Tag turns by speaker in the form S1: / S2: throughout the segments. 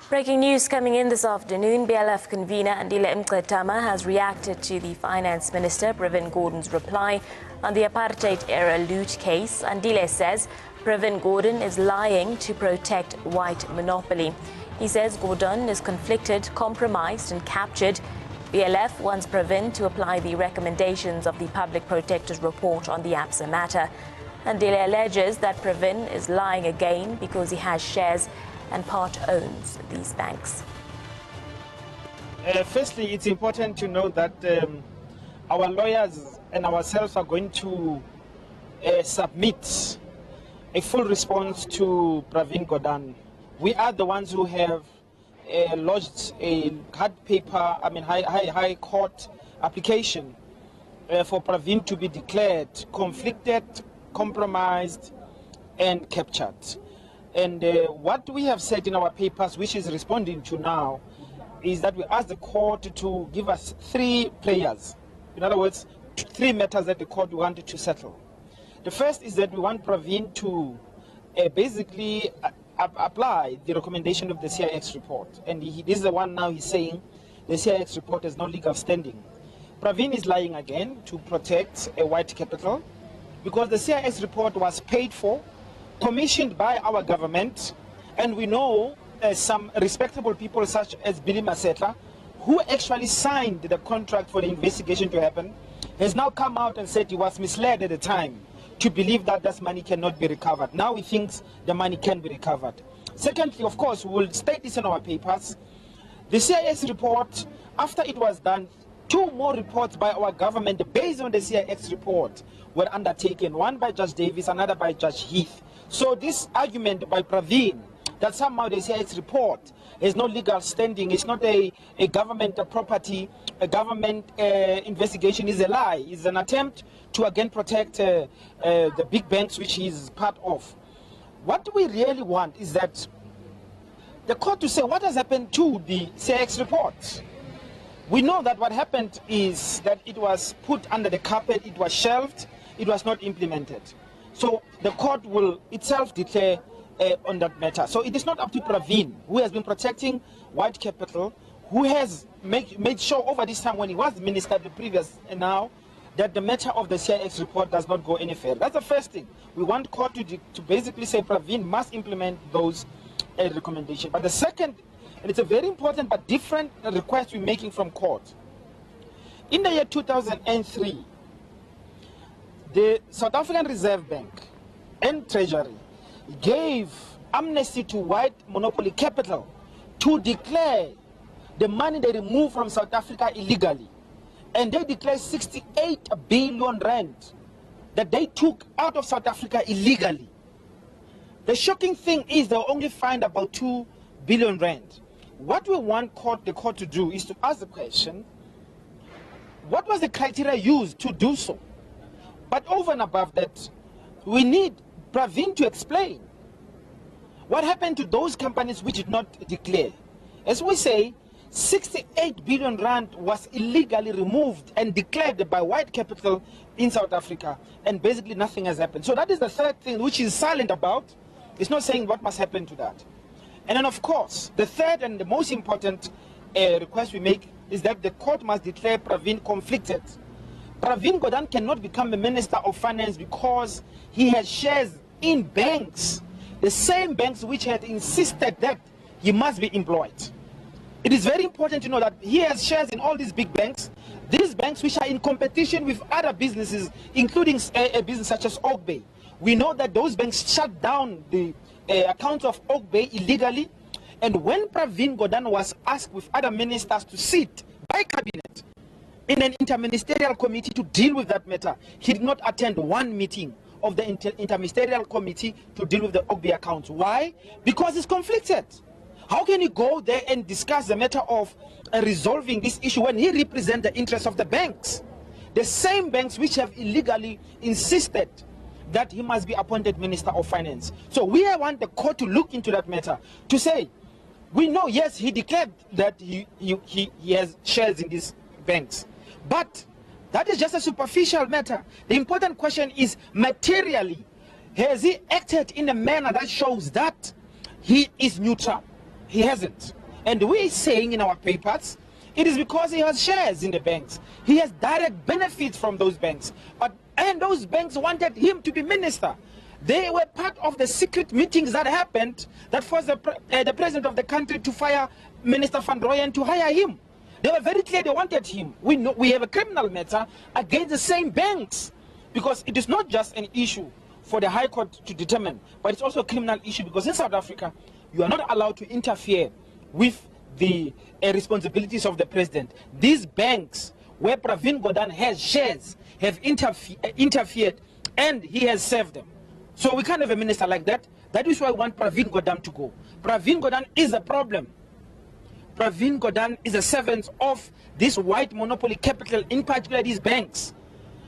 S1: Breaking news coming in this afternoon. BLF convener ANDILE Mngxitma has reacted to the Finance Minister Pravin Gordhan's reply on the apartheid-era loot case. ANDILE says Pravin Gordhan is lying to protect white monopoly. He says Gordhan is conflicted, compromised and captured. BLF wants Pravin to apply the recommendations of the Public Protector's report on the Absa matter. ANDILE alleges that Pravin is lying again because he has shares and part owns these banks.
S2: Firstly, it's important to know that our lawyers and ourselves are going to submit a full response to Pravin Gordhan. We are the ones who have lodged a high court application for Pravin to be declared conflicted, compromised and captured. And what we have said in our papers, which is responding to now, is that we ask the court to give us 3 prayers. In other words, 3 matters that the court wanted to settle. The first is that we want Pravin to basically apply the recommendation of the CIX report. And this is the one now he's saying the CIX report has no legal standing. Pravin is lying again to protect a white capital because the CIX report was paid for, commissioned by our government, and we know some respectable people such as Billy Maseta, who actually signed the contract for the investigation to happen, has now come out and said he was misled at the time to believe that this money cannot be recovered. Now he thinks the money can be recovered. Secondly, of course, we will state this in our papers. The CIS report, after it was done, 2 more reports by our government based on the CIX report were undertaken, one by Judge Davis, another by Judge Heath. So this argument by Pravin that somehow the CIX report has no legal standing, it's not a government property, a government investigation, is a lie. It's an attempt to again protect the big banks which he is part of. What we really want is that the court to say what has happened to the CIX report. We know that what happened is that it was put under the carpet, it was shelved, it was not implemented. So the court will itself declare on that matter. So it is not up to Pravin, who has been protecting white capital, who has made sure over this time when he was minister, the previous and now, that the matter of the CIX report does not go any further. That's the first thing. We want court to basically say Pravin must implement those recommendations. But the second, and it's a very important but different request we're making from court. In the year 2003, the South African Reserve Bank and Treasury gave amnesty to white monopoly capital to declare the money they removed from South Africa illegally. And they declared 68 billion rand that they took out of South Africa illegally. The shocking thing is they only find about 2 billion rand. What we want the court to do is to ask the question, what was the criteria used to do so? But over and above that, we need Pravin to explain what happened to those companies which did not declare. As we say, 68 billion rand was illegally removed and declared by white capital in South Africa, and basically nothing has happened. So that is the third thing which is silent about. It's not saying what must happen to that. And then of course, the third and the most important request we make is that the court must declare Pravin conflicted. Pravin Gordhan cannot become a Minister of Finance because he has shares in banks, the same banks which had insisted that he must be employed. It is very important to know that he has shares in all these big banks, these banks which are in competition with other businesses, including a business such as Oak Bay. We know that those banks shut down the accounts of Oak Bay illegally, and when Pravin Gordhan was asked with other ministers to sit by cabinet in an interministerial committee to deal with that matter, he did not attend one meeting of the interministerial committee to deal with the Oak Bay accounts. Why? Because he's conflicted. How can he go there and discuss the matter of resolving this issue when he represents the interests of the banks? The same banks which have illegally insisted that he must be appointed Minister of Finance. So we want the court to look into that matter, to say, we know, yes, he declared that he has shares in these banks, but that is just a superficial matter. The important question is, materially, has he acted in a manner that shows that he is neutral? He hasn't. And we're saying in our papers, it is because he has shares in the banks. He has direct benefits from those banks. And those banks wanted him to be minister. They were part of the secret meetings that happened that forced the president of the country to fire Minister Van Rooyen to hire him. They were very clear they wanted him. We know we have a criminal matter against the same banks, because it is not just an issue for the High Court to determine, but it's also a criminal issue because in South Africa, you are not allowed to interfere with the responsibilities of the president. These banks where Pravin Gordhan has shares have interfered, and he has served them. So we can't have a minister like that. That is why we want Pravin Gordhan to go. Pravin Gordhan is a problem. Pravin Gordhan is a servant of this white monopoly capital, in particular these banks.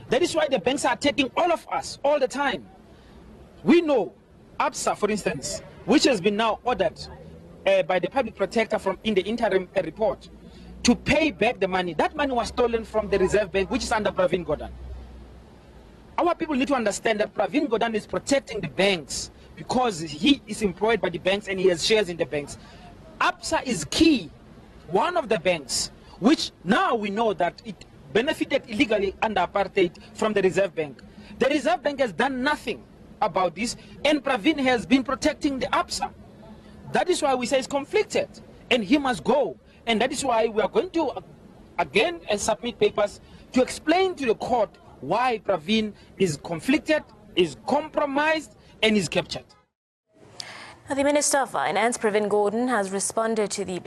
S2: That is why the banks are taking all of us all the time. We know Absa, for instance, which has been now ordered by the public protector in the interim report to pay back the money. That money was stolen from the Reserve Bank, which is under Pravin Gordhan. Our people need to understand that Pravin Gordhan is protecting the banks because he is employed by the banks and he has shares in the banks. Absa is key, one of the banks, which now we know that it benefited illegally under apartheid from the Reserve Bank. The Reserve Bank has done nothing about this, and Pravin has been protecting the Absa. That is why we say it's conflicted, and he must go. And that is why we are going to, again, submit papers to explain to the court why Pravin is conflicted, is compromised, and is captured.
S1: The Minister of Finance, Pravin Gordhan, has responded to the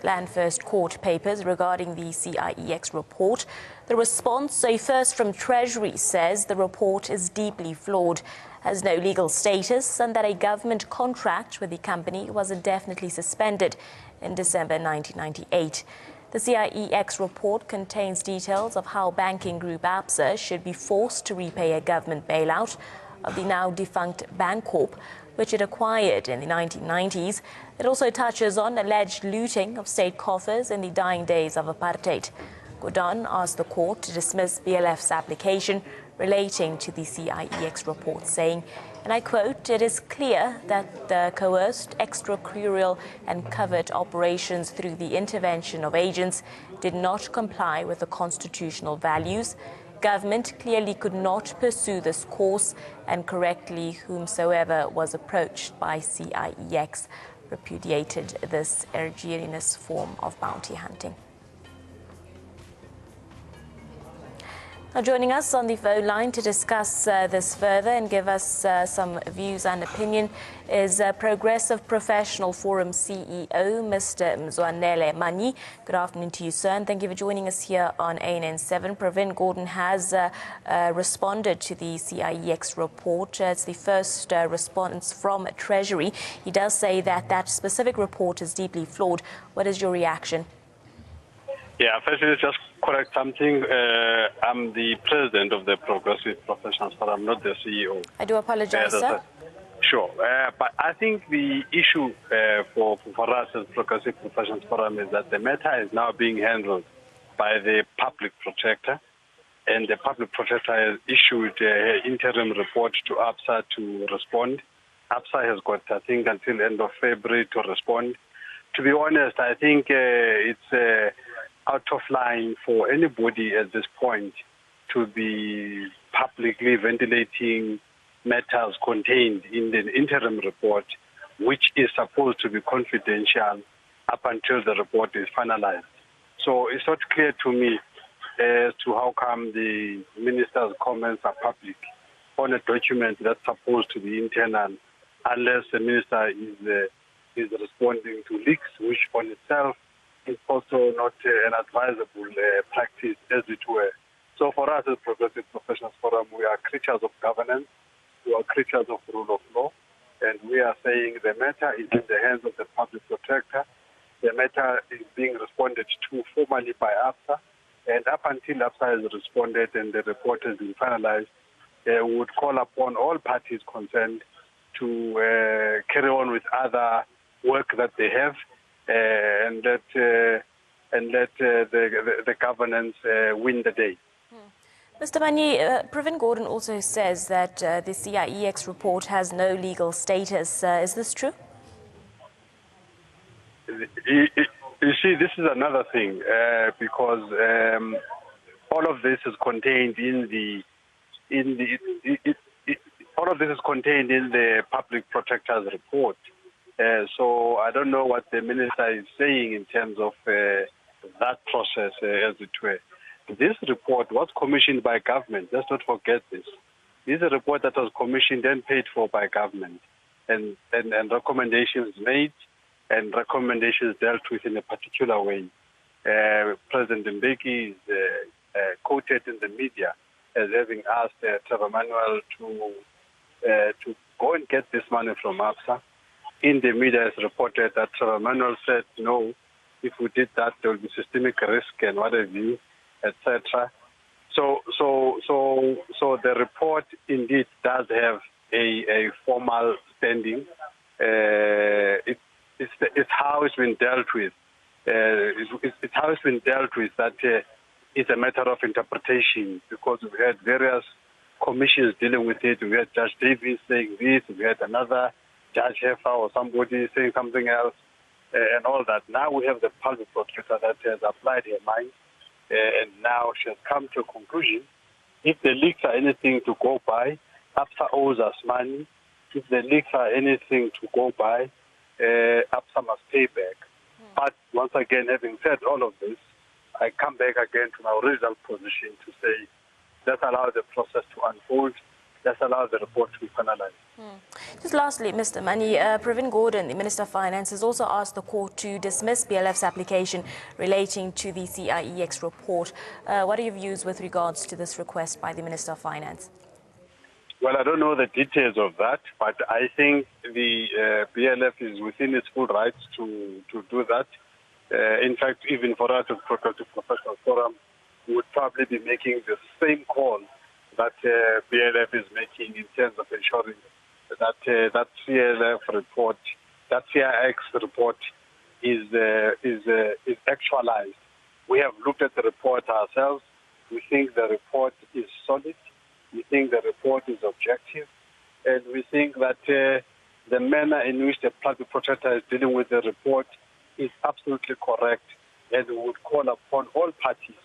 S1: Land First Court papers regarding the CIEX report. The response, a first from Treasury, says the report is deeply flawed, has no legal status, and that a government contract with the company was indefinitely suspended in December 1998. The CIEX report contains details of how banking group Absa should be forced to repay a government bailout of the now defunct Bancorp, which it acquired in the 1990s. It also touches on alleged looting of state coffers in the dying days of apartheid. Gordhan asked the court to dismiss BLF's application relating to the CIEX report, saying, and I quote, "It is clear that the coerced, extra-curial and covert operations through the intervention of agents did not comply with the constitutional values. Government clearly could not pursue this course, and correctly whomsoever was approached by CIEX repudiated this egregious form of bounty hunting." Now, joining us on the phone line to discuss this further and give us some views and opinion is Progressive Professional Forum CEO, Mr. Mngxitma. Good afternoon to you, sir, and thank you for joining us here on ANN7. Pravin Gordhan has responded to the CIEX report. It's the first response from Treasury. He does say that that specific report is deeply flawed. What is your reaction?
S3: Yeah, firstly, just correct something. I'm the president of the Progressive Professionals Forum, not the CEO.
S1: I do apologize, sir.
S3: Sure. But I think the issue for us as Progressive Professionals Forum is that the matter is now being handled by the public protector, and the public protector has issued an interim report to Absa to respond. Absa has got, I think, until end of February to respond. To be honest, I think it's out of line for anybody at this point to be publicly ventilating matters contained in the interim report, which is supposed to be confidential up until the report is finalized. So it's not clear to me as to how come the minister's comments are public on a document that's supposed to be internal, unless the minister is responding to leaks, which on itself is also not an advisable practice, as it were. So for us as Progressive Professionals Forum, we are creatures of governance, we are creatures of rule of law, and we are saying the matter is in the hands of the public protector. The matter is being responded to formally by Absa, and up until Absa has responded and the report has been finalized, we would call upon all parties concerned to carry on with other work that they have, and let the governance win the day.
S1: Mr. Mani, Pravin Gordhan also says that the CIEX report has no legal status. Is this true?
S3: You see, this is another thing because all of this is contained all of this is contained in the Public Protector's report. So I don't know what the minister is saying in terms of that process, as it were. This report was commissioned by government. Let's not forget this. This is a report that was commissioned and paid for by government, and recommendations made and recommendations dealt with in a particular way. President Mbeki is quoted in the media as having asked Trevor Manuel to go and get this money from Absa. In the media, it's reported that Trevor Manuel said, no, if we did that, there will be systemic risk and what have you, etc. So the report indeed does have a formal standing. It's how it's been dealt with. It's how it's been dealt with that it's a matter of interpretation, because we had various commissions dealing with it. We had Judge Davis saying this, we had another Judge Heffer or somebody saying something else, and all that. Now we have the public prosecutor that has applied her mind, and now she has come to a conclusion. If the leaks are anything to go by, Absa owes us money. If the leaks are anything to go by, Absa must pay back. But once again, having said all of this, I come back again to my original position to say, let's allow the process to unfold. Let's allow the report to be finalized.
S1: Just lastly, Mr. Mani, Pravin Gordhan, the Minister of Finance, has also asked the court to dismiss BLF's application relating to the CIEX report. What are your views with regards to this request by the Minister of Finance?
S3: Well, I don't know the details of that, but I think the BLF is within its full rights to do that. In fact, even for us as Protective Professional Forum, we would probably be making the same call that BLF is making in terms of ensuring that that CLF report, that CIX report is actualized. We have looked at the report ourselves. We think the report is solid. We think the report is objective. And we think that the manner in which the public protector is dealing with the report is absolutely correct. And we would call upon all parties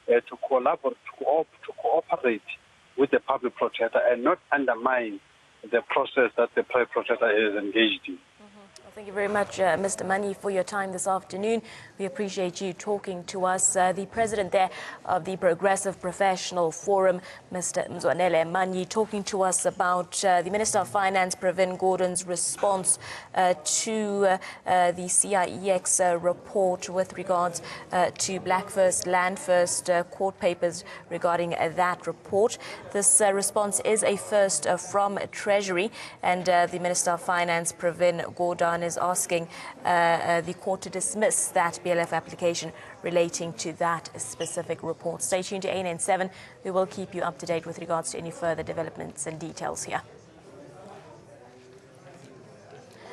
S3: to collaborate, to cooperate with the public protector and not undermine the process that the public protector is engaged in.
S1: Well, thank you very much, Mr. Mani, for your time this afternoon. We appreciate you talking to us. The president there of the Progressive Professional Forum, Mr. Mngxitma, talking to us about the Minister of Finance, Pravin Gordhan's response to the CIEX report with regards to Black First, Land First court papers regarding that report. This response is a first from Treasury, and the Minister of Finance, Pravin Gordhan, is asking the court to dismiss that BLF application relating to that specific report. Stay tuned to ANN7. We will keep you up to date with regards to any further developments and details here.